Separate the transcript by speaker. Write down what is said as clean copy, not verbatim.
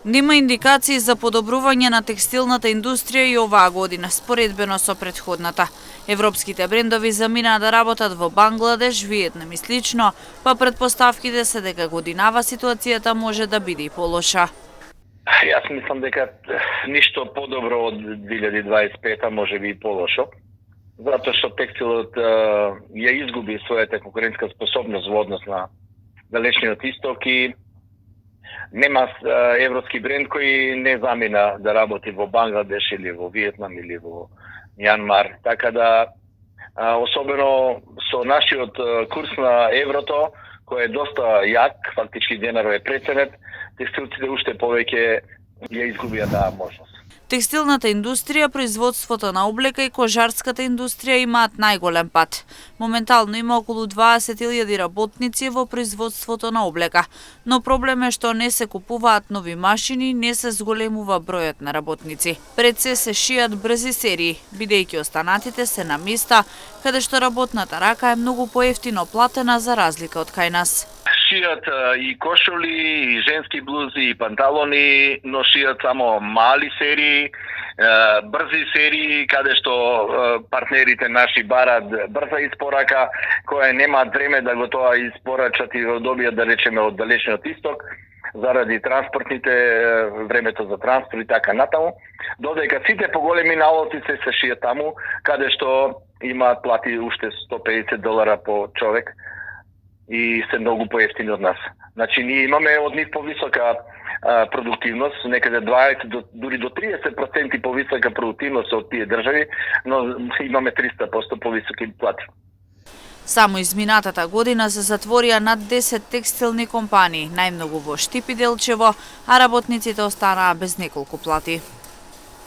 Speaker 1: Нема индикации за подобрување на текстилната индустрија и оваа година, споредбено со претходната. Европските брендови заминаа да работат во Бангладеш, Виетнам и слично, па претпоставките се дека годинава ситуацијата може да биде и полоша.
Speaker 2: Јас мислам дека ништо подобро од 2025, може би и полошо, затоа што текстилот ја изгуби својата конкурентска способност во однос на далечниот исток и нема европски бренд кој не замина да работи во Бангладеш или во Виетнам или во Мјанмар. Така да, особено со нашиот курс на еврото, кој е доста јак, фактички денарот е преценет, текстилците уште повеќе ја изгубија таа можност.
Speaker 1: Текстилната индустрија, производството на облека и кожарската индустрија имаат најголем пат. Моментално има околу 20.000 работници во производството на облека, но проблем е што не се купуваат нови машини и не се зголемува бројот на работници. Пред се шијат брзи серии, бидејќи останатите се на места каде што работната рака е многу поевтино платена за разлика од кај нас.
Speaker 2: Шијат и кошули, и женски блузи, и панталони, но шијат само мали серии, брзи серии, каде што партнерите наши барат брза испорака, која немаат време да го тоа испорачат и го добијат, да речеме, од далечниот исток, заради транспортните, времето за транспорт и така натаму, додека сите поголеми налоци се шијат таму, каде што имаат плати уште $150 по човек, и се многу поевтини од нас. Значи, ние имаме од нив повисока продуктивност, некаде 20 дури до 30% повисока продуктивност од тие држави, но имаме 300% повисоки плати.
Speaker 1: Само изминатата година се затворија над 10 текстилни компании, најмногу во Штип и Делчево, а работниците останаа без неколку плати.